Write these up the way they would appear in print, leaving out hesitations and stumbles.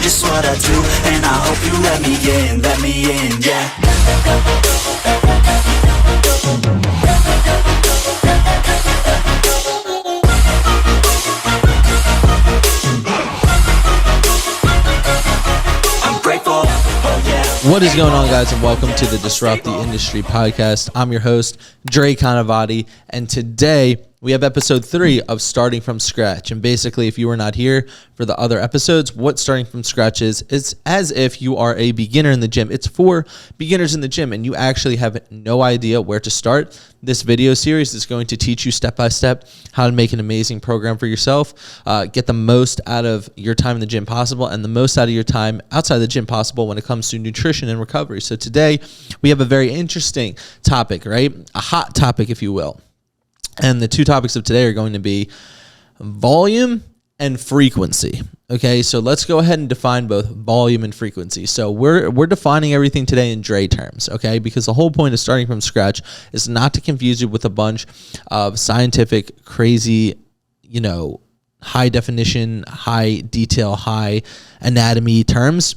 just what I do, and I hope you let me in, yeah. I'm grateful, oh yeah. What is going on, guys, and welcome to the Disrupt the Industry podcast. I'm your host, Dre Canavati, and today we have episode 3 of Starting from Scratch. And basically, if you were not here for the other episodes, what Starting from Scratch is, it's as if you are a beginner in the gym. It's for beginners in the gym, and you actually have no idea where to start. This video series is going to teach you step-by-step how to make an amazing program for yourself, get the most out of your time in the gym possible, and the most out of your time outside the gym possible when it comes to nutrition and recovery. So today, we have a very interesting topic, right? A hot topic, if you will. And the two topics of today are going to be volume and frequency. Okay, so let's go ahead and define both volume and frequency. So we're defining everything today in Dre terms, okay? Because the whole point of starting from scratch is not to confuse you with a bunch of scientific, crazy, high definition, high detail, high anatomy terms.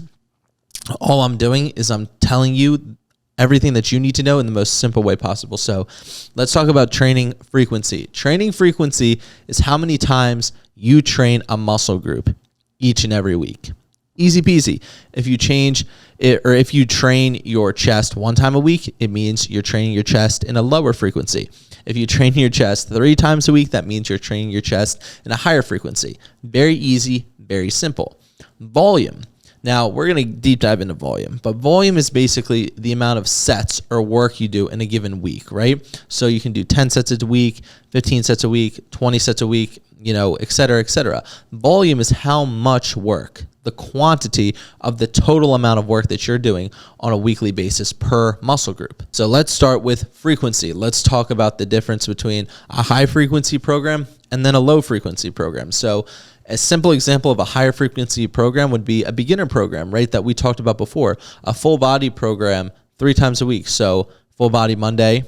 All I'm doing is I'm telling you everything that you need to know in the most simple way possible. So let's talk about training frequency. Training frequency is how many times you train a muscle group each and every week. Easy peasy. If you change it, or if you train your chest 1 time a week, it means you're training your chest in a lower frequency. If you train your chest 3 times a week, that means you're training your chest in a higher frequency. Very easy, very simple. Volume. Now, we're going to deep dive into volume, but volume is basically the amount of sets or work you do in a given week, right? So you can do 10 sets a week, 15 sets a week, 20 sets a week, et cetera, et cetera. Volume is how much work, the quantity of the total amount of work that you're doing on a weekly basis per muscle group. So let's start with frequency. Let's talk about the difference between a high frequency program and then a low frequency program. So a simple example of a higher frequency program would be a beginner program, right, that we talked about before. A full body program 3 times a week. So full body Monday,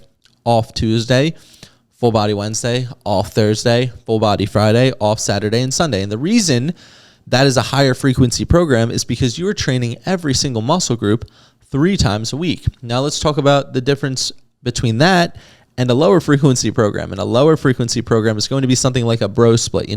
off Tuesday, full body Wednesday, off Thursday, full body Friday, off Saturday and Sunday. And the reason that is a higher frequency program is because you are training every single muscle group 3 times a week. Now let's talk about the difference between that and a lower frequency program. And a lower frequency program is going to be something like a bro split,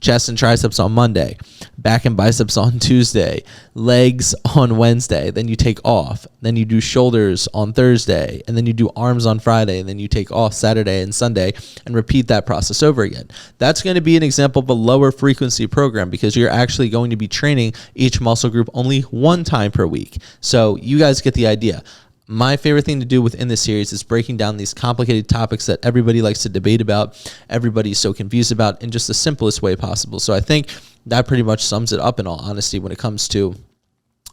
chest and triceps on Monday, back and biceps on Tuesday, legs on Wednesday, then you take off, then you do shoulders on Thursday, and then you do arms on Friday, and then you take off Saturday and Sunday, and repeat that process over again. That's going to be an example of a lower frequency program because you're actually going to be training each muscle group only 1 time per week. So you guys get the idea. My favorite thing to do within this series is breaking down these complicated topics that everybody likes to debate about, everybody's so confused about, in just the simplest way possible. So I think that pretty much sums it up in all honesty when it comes to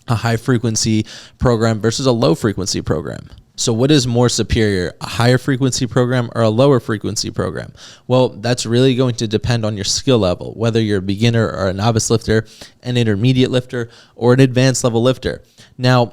a high frequency program versus a low frequency program. So what is more superior, a higher frequency program or a lower frequency program? Well, that's really going to depend on your skill level, whether you're a beginner or a novice lifter, an intermediate lifter, or an advanced level lifter. Now,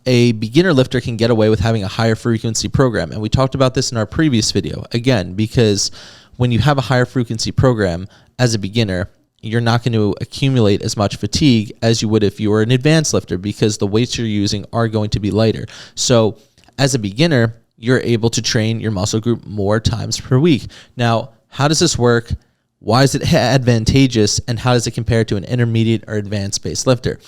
a beginner lifter can get away with having a higher frequency program. And we talked about this in our previous video. Again, because when you have a higher frequency program as a beginner, you're not going to accumulate as much fatigue as you would if you were an advanced lifter because the weights you're using are going to be lighter. So as a beginner, you're able to train your muscle group more times per week. Now, how does this work? Why is it advantageous? And how does it compare to an intermediate or advanced based lifter?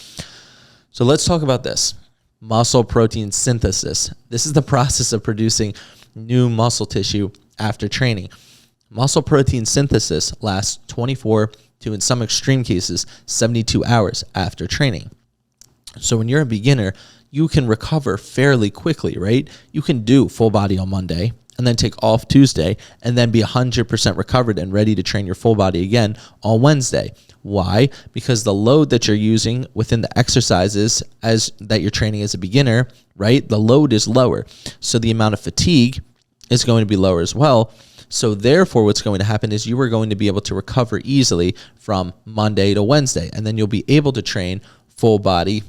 So let's talk about this. Muscle protein synthesis. This is the process of producing new muscle tissue after training. Muscle protein synthesis lasts 24 to, in some extreme cases, 72 hours after training. So when you're a beginner, you can recover fairly quickly, right? You can do full body on Monday and then take off Tuesday and then be 100% recovered and ready to train your full body again on Wednesday. Why? Because the load that you're using within the exercises that you're training as a beginner, right? The load is lower. So the amount of fatigue is going to be lower as well. So therefore, what's going to happen is you are going to be able to recover easily from Monday to Wednesday, and then you'll be able to train full body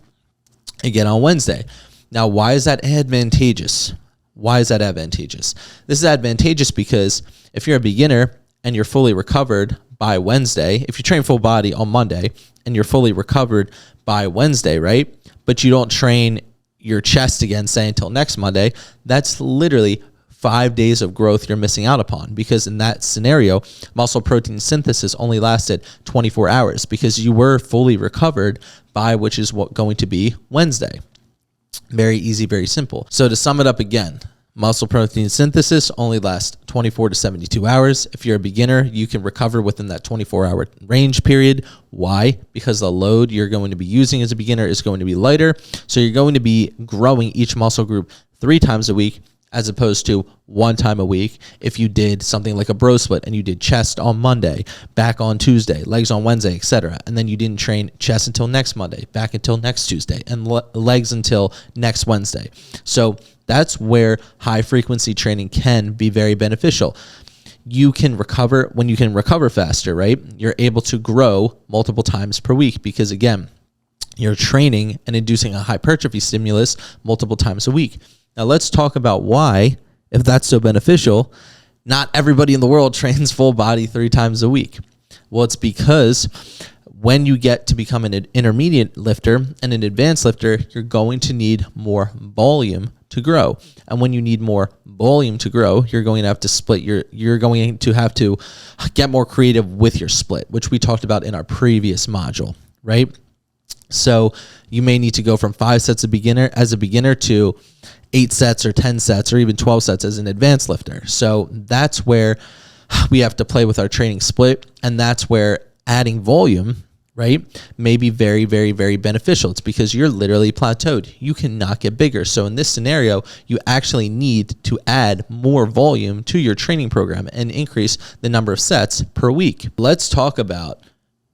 again on Wednesday. Now, why is that advantageous? Why is that advantageous? This is advantageous because if you're a beginner and you're fully recovered by Wednesday, if you train full body on Monday and you're fully recovered by Wednesday, right? But you don't train your chest again, say until next Monday, that's literally 5 days of growth you're missing out upon, because in that scenario, muscle protein synthesis only lasted 24 hours because you were fully recovered by, which is what going to be Wednesday. Very easy, very simple. So to sum it up again, muscle protein synthesis only lasts 24 to 72 hours. If you're a beginner, you can recover within that 24-hour range period. Why? Because the load you're going to be using as a beginner is going to be lighter. So you're going to be growing each muscle group 3 times a week, as opposed to 1 time a week if you did something like a bro split and you did chest on Monday, back on Tuesday, legs on Wednesday, etc. And then you didn't train chest until next Monday, back until next Tuesday, and legs until next Wednesday. So that's where high frequency training can be very beneficial. You can recover when you can recover faster, right? You're able to grow multiple times per week because, again, you're training and inducing a hypertrophy stimulus multiple times a week. Now let's talk about why, if that's so beneficial, not everybody in the world trains full body 3 times a week. Well, it's because when you get to become an intermediate lifter and an advanced lifter, you're going to need more volume to grow. And when you need more volume to grow, you're going to have to split you're going to have to get more creative with your split, which we talked about in our previous module, right? So you may need to go from 5 sets as a beginner to 8 sets or 10 sets or even 12 sets as an advanced lifter. So that's where we have to play with our training split, and that's where adding volume, right, may be very, very, very beneficial. It's because you're literally plateaued. You cannot get bigger. So in this scenario, you actually need to add more volume to your training program and increase the number of sets per week. Let's talk about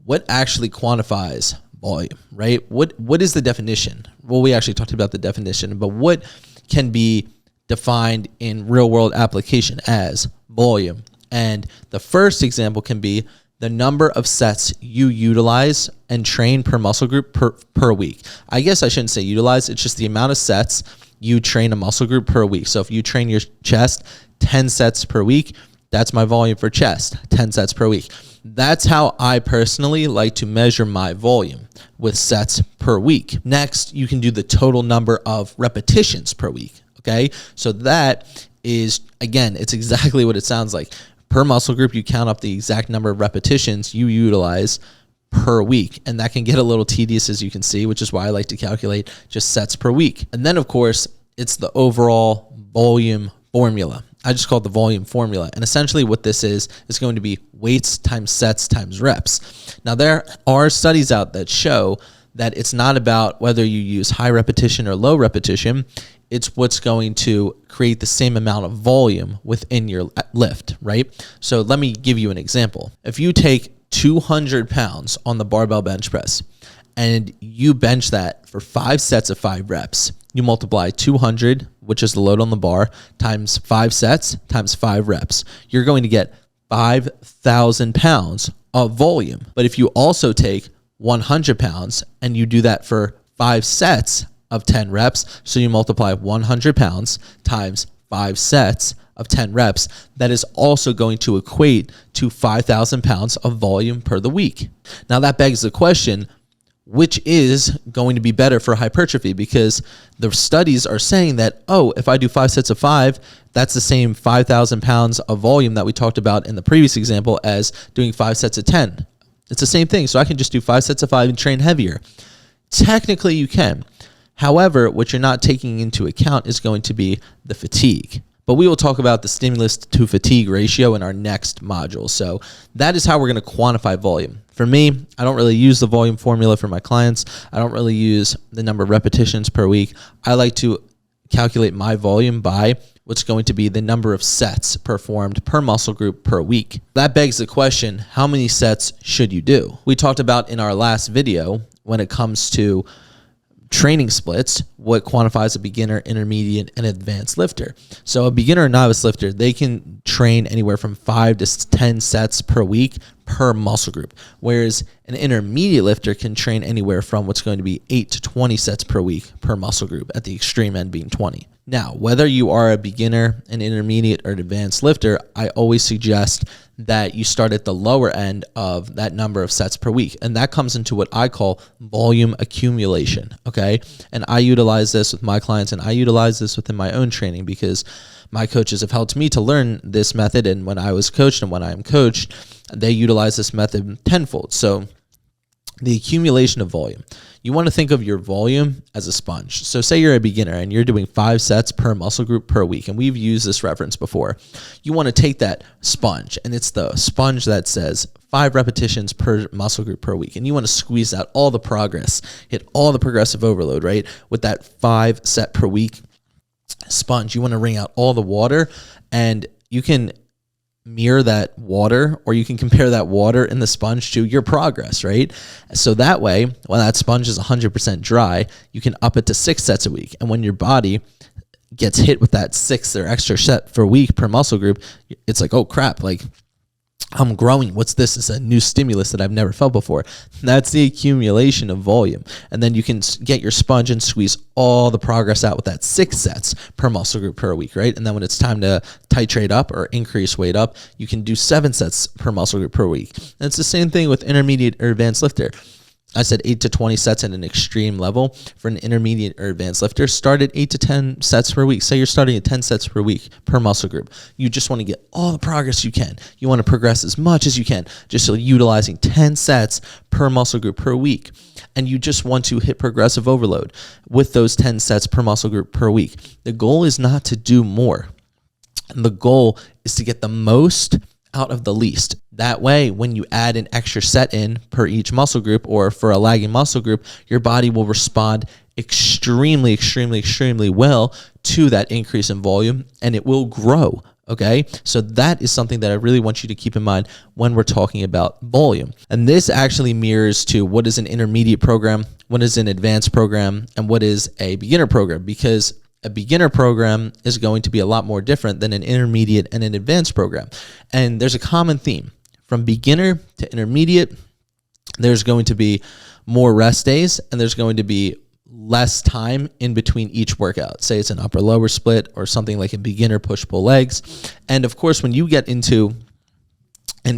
what actually quantifies volume, right? What is the definition? Well, we actually talked about the definition, but what can be defined in real world application as volume? And the first example can be the number of sets you utilize and train per muscle group per week. I guess I shouldn't say utilize, it's just the amount of sets you train a muscle group per week. So if you train your chest 10 sets per week, that's my volume for chest, 10 sets per week. That's how I personally like to measure my volume, with sets per week. Next, you can do the total number of repetitions per week, okay? So that is, again, it's exactly what it sounds like. Per muscle group, you count up the exact number of repetitions you utilize per week. And that can get a little tedious, as you can see, which is why I like to calculate just sets per week. And then, of course, it's the overall volume formula. I just call it the volume formula. And essentially what this is going to be weights times sets times reps. Now, there are studies out that show that it's not about whether you use high repetition or low repetition. It's what's going to create the same amount of volume within your lift, right? So let me give you an example. If you take 200 pounds on the barbell bench press and you bench that for 5 sets of 5 reps, you multiply 200, which is the load on the bar, times 5 sets times 5 reps. You're going to get 5,000 pounds of volume. But if you also take 100 pounds and you do that for 5 sets of 10 reps, so you multiply 100 pounds times 5 sets of 10 reps, that is also going to equate to 5,000 pounds of volume per the week. Now that begs the question, which is going to be better for hypertrophy? Because the studies are saying that, if I do 5 sets of 5, that's the same 5,000 pounds of volume that we talked about in the previous example as doing 5 sets of 10. It's the same thing. So I can just do 5 sets of 5 and train heavier. Technically, you can. However, what you're not taking into account is going to be the fatigue. But we will talk about the stimulus to fatigue ratio in our next module. So that is how we're going to quantify volume. For me, I don't really use the volume formula for my clients. I don't really use the number of repetitions per week. I like to calculate my volume by what's going to be the number of sets performed per muscle group per week. That begs the question, how many sets should you do? We talked about in our last video when it comes to training splits, what quantifies a beginner, intermediate, and advanced lifter. So a beginner or novice lifter, they can train anywhere from 5 to 10 sets per week per muscle group, whereas an intermediate lifter can train anywhere from what's going to be 8 to 20 sets per week per muscle group, at the extreme end being 20. Now, whether you are a beginner, an intermediate, or an advanced lifter, I always suggest that you start at the lower end of that number of sets per week. And that comes into what I call volume accumulation, okay? And I utilize this with my clients, and I utilize this within my own training because my coaches have helped me to learn this method. And when I was coached and when I am coached, they utilize this method tenfold. So the accumulation of volume. You want to think of your volume as a sponge. So say you're a beginner and you're doing 5 sets per muscle group per week, and we've used this reference before. You want to take that sponge, and it's the sponge that says 5 repetitions per muscle group per week, and you want to squeeze out all the progress, hit all the progressive overload, right? With that 5 set per week sponge, you want to wring out all the water, and you can mirror that water, or you can compare that water in the sponge to your progress, right? So that way, when that sponge is 100% dry, you can up it to 6 sets a week. And when your body gets hit with that 6th or extra set per week per muscle group, it's like, oh crap, like I'm growing. What's this? It's a new stimulus that I've never felt before. That's the accumulation of volume. And then you can get your sponge and squeeze all the progress out with that 6 sets per muscle group per week, right? And then when it's time to titrate up or increase weight up, you can do 7 sets per muscle group per week. And it's the same thing with intermediate or advanced lifter. I said 8 to 20 sets at an extreme level. For an intermediate or advanced lifter, start at 8 to 10 sets per week. Say you're starting at 10 sets per week per muscle group. You just want to get all the progress you can. You want to progress as much as you can, just utilizing 10 sets per muscle group per week. And you just want to hit progressive overload with those 10 sets per muscle group per week. The goal is not to do more. And the goal is to get the most out of the least. That way, when you add an extra set in per each muscle group, or for a lagging muscle group, your body will respond extremely well to that increase in volume, and it will grow. Okay, so that is something that I really want you to keep in mind when we're talking about volume. And this actually mirrors to what is an intermediate program, what is an advanced program, and what is a beginner program, because a beginner program is going to be a lot more different than an intermediate and an advanced program. And there's a common theme. From beginner to intermediate, there's going to be more rest days, and there's going to be less time in between each workout. Say it's an upper lower split or something like a beginner push-pull legs. And of course, when you get into an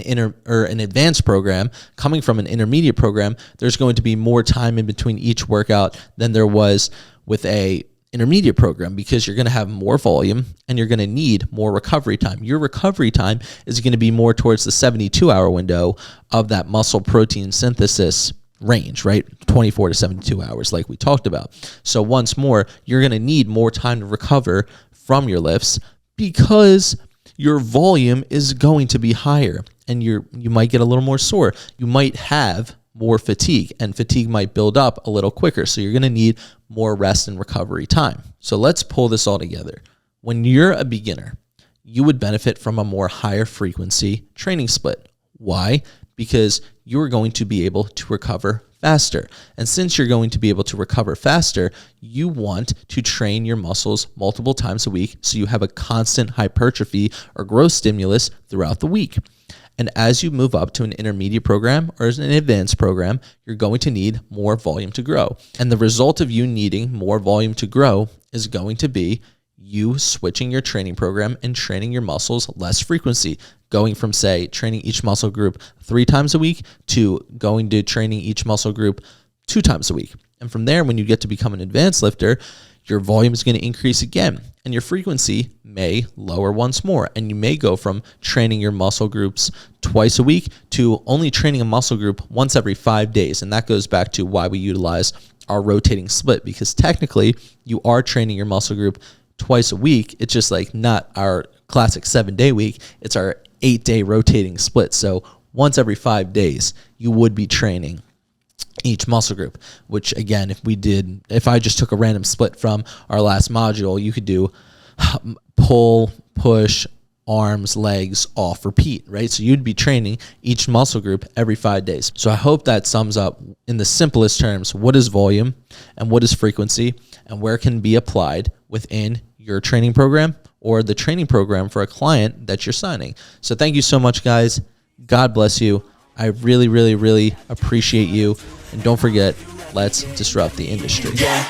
advanced program, coming from an intermediate program, there's going to be more time in between each workout than there was with a intermediate program, because you're going to have more volume and you're going to need more recovery time. Your recovery time is going to be more towards the 72-hour window of that muscle protein synthesis range, right? 24 to 72 hours like we talked about. So once more, you're going to need more time to recover from your lifts because your volume is going to be higher, and you might get a little more sore. You might have more fatigue, and fatigue might build up a little quicker. So you're going to need more rest and recovery time. So let's pull this all together. When you're a beginner, you would benefit from a more higher frequency training split. Why? Because you're going to be able to recover faster. And since you're going to be able to recover faster, you want to train your muscles multiple times a week so you have a constant hypertrophy or growth stimulus throughout the week. And as you move up to an intermediate program or an advanced program, you're going to need more volume to grow. And the result of you needing more volume to grow is going to be you switching your training program and training your muscles less frequency, going from, say, training each muscle group 3 times a week to going to training each muscle group 2 times a week. And from there, when you get to become an advanced lifter, your volume is going to increase again, and your frequency may lower once more. And you may go from training your muscle groups twice a week to only training a muscle group once every 5 days. And that goes back to why we utilize our rotating split, because technically you are training your muscle group twice a week. It's just like not our classic 7-day week. It's our 8-day rotating split. So once every 5 days, you would be training each muscle group, which again, if I just took a random split from our last module, you could do pull, push, arms, legs, off, repeat, right? So you'd be training each muscle group every 5 days. So I hope that sums up in the simplest terms, what is volume and what is frequency and where it can be applied within your training program or the training program for a client that you're signing. So thank you so much, guys. God bless you. I really, really, really appreciate you. And don't forget, let's disrupt the industry. Yeah.